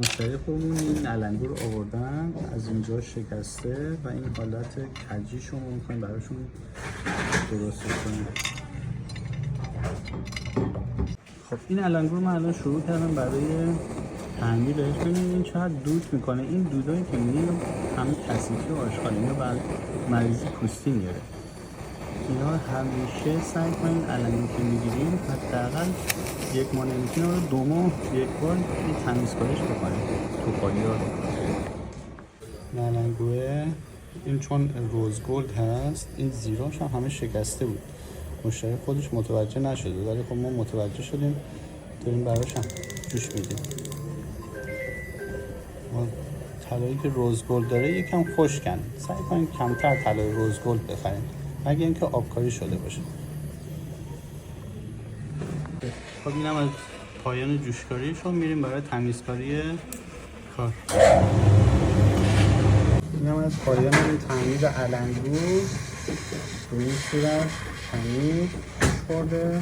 مشتری خودمون این علنگو رو آوردن از اینجا شکسته و این حالت کجیشو ما میخوایم براشون درست کنیم. خب این علنگو رو من الان شروع کردم برای تعمیرش. ببینید این چقدر دود میکنه. این دودایی که میبینید همه کثیفی و آشغال، اینو بر مریضی پوستی میاره. اینا همیشه سعی کنین علنگو که میگیرین حداقل یک ماه نمیتونه رو 2 ماه یک بار این تمیزکاریش بکنید تو پالیا رو. علنگوه این چون روز گلد هست این زیراش هم همه شکسته بود، مشتری خودش متوجه نشده ولی خب ما متوجه شدیم، داریم براش هم جوش میدیم. ما طلایی که روز گلد داره یکم خشکن، سعی کنید کمتر طلای روز گلد بخرید مگه اینکه آبکاری شده باشه. خب اینم از پایان جوشکاریشون میریم برای تمیزکاری کار. اینم از پایان تمیز علنگو، روی صورت تمیز خورده.